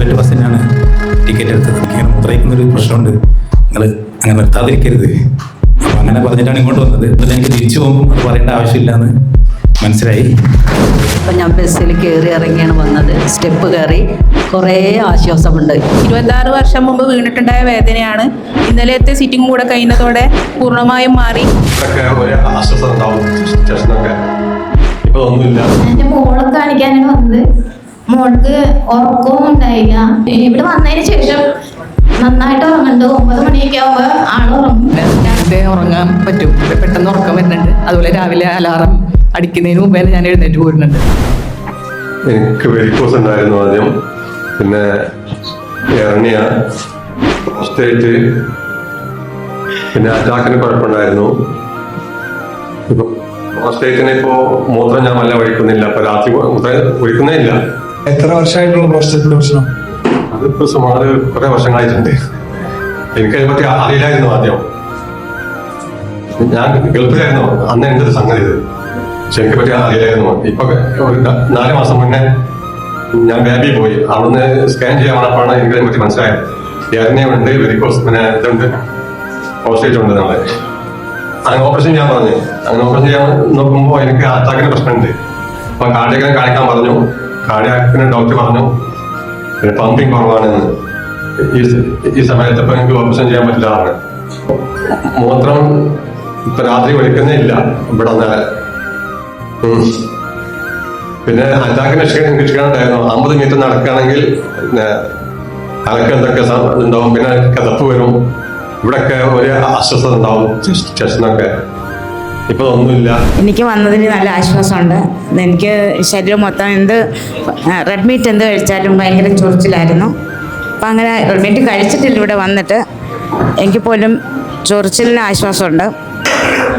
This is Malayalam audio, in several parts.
പ്രൈവറ്റ് ബസ്സിനാണ് ടിക്കറ്റ് എടുത്തത്. എനിക്കിങ്ങനെ മൂത്രയിക്കുന്നൊരു പ്രശ്നമുണ്ട്, നിങ്ങൾ അങ്ങനെ നിർത്താതിരിക്കരുത്. അപ്പോൾ അങ്ങനെ പറഞ്ഞിട്ടാണ് ഇങ്ങോട്ട് വന്നത്. എന്നിട്ട് എനിക്ക് തിരിച്ചു പോകുമ്പോൾ അത് പറയേണ്ട ആവശ്യമില്ലാന്ന് മനസ്സിലായി. അപ്പം ഞാൻ ബസ്സിൽ കയറി ഇറങ്ങിയാണ് വന്നത്. സ്റ്റെപ്പ് കയറി കുറേ ആശ്വാസമുണ്ട്. 26 വർഷം മുമ്പ് വീണിട്ടുണ്ടായ വേദനയാണ്. ഇന്നലത്തെ സിറ്റിംഗ് കൂടെ കഴിയുന്നതോടെ പൂർണ്ണമായും മാറി. എന്റെ മോളെ കാണിക്കാനാണ് വന്നത്. മോൾക്ക് ഉറക്കവും ഉണ്ടായില്ല. ഇവിടെ വന്നതിന് ശേഷം നന്നായിട്ട് ഉറങ്ങുന്നുണ്ട്. 9 മണിയൊക്കെ ആവുമ്പോൾ ആളുറങ്ങും. നേരത്തെ ഉറങ്ങാൻ പറ്റും, പെട്ടെന്ന് ഉറക്കം വരുന്നുണ്ട്. അതുപോലെ രാവിലെ അലാറം അടിക്കുന്നതിന് മുമ്പേ ഞാൻ എഴുന്നേറ്റ് പോരുന്നുണ്ട്. എനിക്ക് വെരിക്കോസ് ഉണ്ടായിരുന്നു ആദ്യം, പിന്നെ എർണിയ, പ്രോസ്റ്റേറ്റ്, പിന്നെ അറ്റാക്കിന് കുഴപ്പമുണ്ടായിരുന്നു. ഇപ്പൊ പ്രോസ്റ്റേറ്റിന് ഇപ്പോൾ മൂത്രം ഞാൻ നല്ല ഒഴിക്കുന്നില്ല. അപ്പൊ രാത്രി ഒഴിക്കുന്നേ ഇല്ല. എത്ര വർഷമായിട്ടുള്ള പ്രോസ്റ്റേറ്റിന്റെ പ്രശ്നം? അതിപ്പോ സുമാറ് കുറെ വർഷങ്ങളായിട്ടുണ്ട്. എനിക്കതിനെ പറ്റി അറിയില്ലായിരുന്നു ആദ്യം. ഞാൻ ഗൾഫിലായിരുന്നു അന്ന് എൻ്റെ ഒരു സംഗതി ഇത്. പക്ഷെ എനിക്ക് പറ്റി അറിയില്ലായിരുന്നു. ഇപ്പൊ ഒരു 4 മാസം മുന്നേ ഞാൻ ബേബി പോയി. അവിടുന്ന് സ്കാൻ ചെയ്യാൻ വന്നപ്പോഴാണ് എനിക്കതിനെ പറ്റി മനസ്സിലായത്. എർണിയുണ്ട്, വെരിക്കോസ്, പിന്നെ ഇതുണ്ട്, പ്രോസ്റ്റേറ്റ് ഉണ്ട്. നമ്മളെ അങ്ങനെ ഓപ്പറേഷൻ ചെയ്യാൻ പറഞ്ഞു. അങ്ങനെ ഓപ്പറേഷൻ ചെയ്യാൻ നോക്കുമ്പോൾ എനിക്ക് അറ്റാക്കിന് പ്രശ്നമുണ്ട്. അപ്പൊ കാർഡിയാക്കിനെ കാണിക്കാൻ പറഞ്ഞു. കാർഡിയാക്കിന് ഡോക്ടർ പറഞ്ഞു പിന്നെ പമ്പിങ് കുറവാണെന്ന്. ഈ സമയത്ത് ഇപ്പൊ എനിക്ക് ഓപ്പറേഷൻ ചെയ്യാൻ പറ്റില്ല. മൂത്രം ഇപ്പൊ രാത്രി ഒഴിക്കുന്നേ ഇല്ല ഇവിടെ നേരെ. പിന്നെ അറ്റാക്കിന് രക്ഷിക്കാനുണ്ടായിരുന്നു. 50 മീറ്റർ നടക്കുകയാണെങ്കിൽ അലക്ക് എന്തൊക്കെ ഉണ്ടാവും, പിന്നെ കിതപ്പ് വരും, ഇവിടെയൊക്കെ ഒരു അസ്വസ്ഥത ഉണ്ടാവും, ചെസ്റ്റിനൊക്കെ. ഇപ്പൊ ഒന്നുമില്ല. എനിക്ക് വന്നതിന് നല്ല ആശ്വാസമുണ്ട്. എനിക്ക് ശരീരം മൊത്തം റെഡ് മീറ്റ് എന്ത് കഴിച്ചാലും ഭയങ്കര ചൊറിച്ചിലായിരുന്നു. അപ്പം അങ്ങനെ റെഡ് മീറ്റ് കഴിച്ചിട്ടില്ല ഇവിടെ വന്നിട്ട്. എനിക്ക് പോലും ചൊറിച്ചിലിന് ആശ്വാസമുണ്ട്.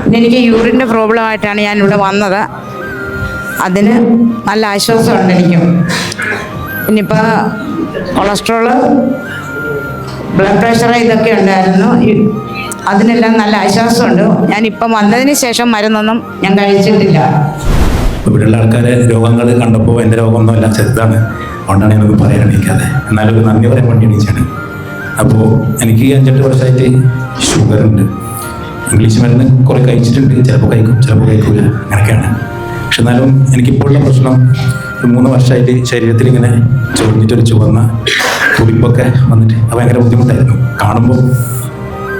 പിന്നെ എനിക്ക് യൂറിൻ്റെ പ്രോബ്ലമായിട്ടാണ് ഞാൻ ഇവിടെ വന്നത്. അതിന് നല്ല ആശ്വാസമുണ്ട് എനിക്കും. ഇനിയിപ്പോൾ കൊളസ്ട്രോള്, ബ്ലഡ് പ്രഷർ ഇതൊക്കെ ഉണ്ടായിരുന്നു. അതിനെല്ലാം നല്ല ആശ്വാസമുണ്ട്. ഞാനിപ്പം വന്നതിന് ശേഷം മരുന്നൊന്നും ഞാൻ കഴിച്ചിട്ടില്ല. ഇവിടെയുള്ള ആൾക്കാരെ രോഗങ്ങൾ കണ്ടപ്പോൾ എൻ്റെ രോഗമൊന്നുമല്ല, ചെറുതാണ്, അതുകൊണ്ടാണ് ഞാനൊന്നും പറയാൻ എണീക്കാതെ. എന്നാലും ഒരു നന്ദി പറയാൻ വേണ്ടി എണീച്ചാണ്. അപ്പോൾ എനിക്ക് 5-8 വർഷമായിട്ട് ഷുഗറുണ്ട്. ഇംഗ്ലീഷ് മരുന്ന് കുറേ കഴിച്ചിട്ടുണ്ട്. ചിലപ്പോൾ കഴിക്കും, ചിലപ്പോൾ കഴിക്കില്ല, അങ്ങനെയൊക്കെയാണ്. പക്ഷെ എന്നാലും എനിക്കിപ്പോഴുള്ള പ്രശ്നം 3 വർഷമായിട്ട് ശരീരത്തിൽ ഇങ്ങനെ ചൊറിഞ്ഞിട്ടൊരു ചുവന്ന തുടിപ്പൊക്കെ വന്നിട്ട് അത് ഭയങ്കര ബുദ്ധിമുട്ടായിരുന്നു കാണുമ്പോൾ.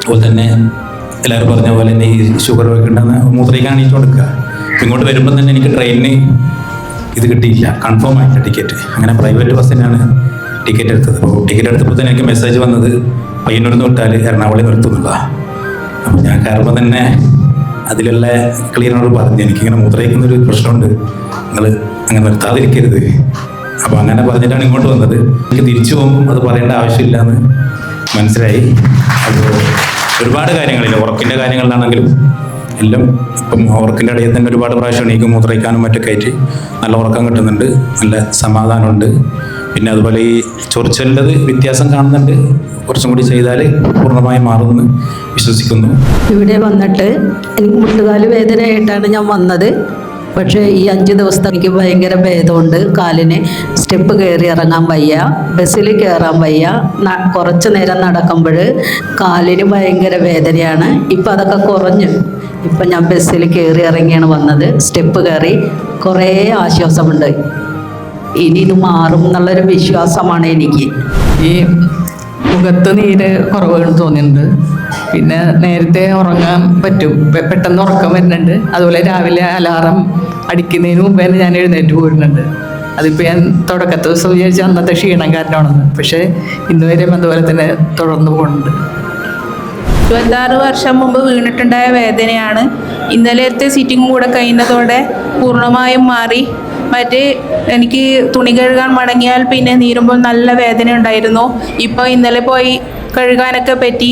അതുപോലെ തന്നെ എല്ലാവരും പറഞ്ഞ പോലെ തന്നെ ഈ ഷുഗർ ഒക്കെ ഉണ്ടെന്ന് മൂത്രയ്ക്കാൻ എണീറ്റ് കൊടുക്കുക. ഇങ്ങോട്ട് വരുമ്പോൾ തന്നെ എനിക്ക് ട്രെയിനിന് ഇത് കിട്ടിയില്ല, കൺഫേം ആയിട്ട് ടിക്കറ്റ്. അങ്ങനെ പ്രൈവറ്റ് ബസ്സിനാണ് ടിക്കറ്റ് എടുത്തത്. അപ്പോൾ ടിക്കറ്റ് എടുത്തപ്പോൾ തന്നെ എനിക്ക് മെസ്സേജ് വന്നത് പയ്യന്നൂരിൽ നിന്ന് വിട്ടാൽ എറണാകുളം നിർത്തുന്നുള്ളതാണ്. അപ്പോൾ ഞാൻ കയറുമ്പോൾ തന്നെ അതിലുള്ള ക്ലീനറോട് പറഞ്ഞു എനിക്കിങ്ങനെ മൂത്രയിക്കുന്നൊരു പ്രശ്നമുണ്ട്, നിങ്ങൾ അങ്ങനെ നിർത്താതിരിക്കരുത്. അപ്പോൾ അങ്ങനെ പറഞ്ഞിട്ടാണ് ഇങ്ങോട്ട് വന്നത്. എനിക്ക് തിരിച്ചു പോകുമ്പോൾ അത് പറയേണ്ട ആവശ്യമില്ലാന്ന് മനസ്സിലായി. അപ്പോൾ ഒരുപാട് കാര്യങ്ങളില്ല, ഉറക്കിൻ്റെ കാര്യങ്ങളിലാണെങ്കിലും എല്ലാം ഇപ്പം ഉറക്കിൻ്റെ ഇടയിൽ തന്നെ ഒരുപാട് പ്രാവശ്യം എണീക്കും, മൂത്രയിക്കാനും മറ്റൊക്കെ ആയിട്ട് നല്ല ഉറക്കം കിട്ടുന്നുണ്ട്, നല്ല സമാധാനമുണ്ട്. പിന്നെ അതുപോലെ ഈ ചൊറിച്ചലിൻ്റെത് വ്യത്യാസം കാണുന്നുണ്ട്. കുറച്ചും കൂടി ചെയ്താൽ പൂർണ്ണമായി മാറുമെന്ന് വിശ്വസിക്കുന്നു. ഇവിടെ വന്നിട്ട് എനിക്ക് മുട്ടുകാല് വേദനയായിട്ടാണ് ഞാൻ വന്നത്. പക്ഷേ ഈ 5 ദിവസത്തെ എനിക്ക് ഭയങ്കര ഭേദമുണ്ട്. കാലിന് സ്റ്റെപ്പ് കയറി ഇറങ്ങാൻ വയ്യ, ബസ്സിൽ കയറാൻ വയ്യ, കുറച്ച് നേരം നടക്കുമ്പോൾ കാലിന് ഭയങ്കര വേദനയാണ്. ഇപ്പം അതൊക്കെ കുറഞ്ഞു. ഇപ്പം ഞാൻ ബസ്സിൽ കയറി ഇറങ്ങിയാണ് വന്നത്. സ്റ്റെപ്പ് കയറി കുറേ ആശ്വാസമുണ്ട്. ഇനി ഇത് മാറും എന്നുള്ളൊരു വിശ്വാസമാണ് എനിക്ക്. ഈ മുഖത്ത് നീര് കുറവുകൾ തോന്നിയിട്ടുണ്ട്. പിന്നെ നേരത്തെ ഉറങ്ങാൻ പറ്റും, പെട്ടെന്ന് ഉറക്കം വരുന്നുണ്ട്. അതുപോലെ രാവിലെ അലാറം അടിക്കുന്നതിന് മുമ്പേ ഞാൻ എഴുന്നേറ്റ് പോരുന്നുണ്ട്. അതിപ്പോൾ ഞാൻ തുടക്കത്തെ ദിവസം വിചാരിച്ച അന്നത്തെ ക്ഷീണം കാരണമാണെന്ന്. പക്ഷേ ഇന്ന് വരെയും അതുപോലെ തന്നെ തുടർന്ന് പോകുന്നുണ്ട്. 26 വർഷം മുമ്പ് വീണിട്ടുണ്ടായ വേദനയാണ്. ഇന്നലത്തെ സിറ്റിംഗ് കൂടെ കഴിയുന്നതോടെ പൂർണ്ണമായും മാറി. എനിക്ക് തുണി കഴുകാൻ മടങ്ങിയാൽ പിന്നെ നീരുമ്പോൾ നല്ല വേദന ഉണ്ടായിരുന്നു. ഇപ്പോൾ ഇന്നലെ പോയി കഴുകാനൊക്കെ പറ്റി.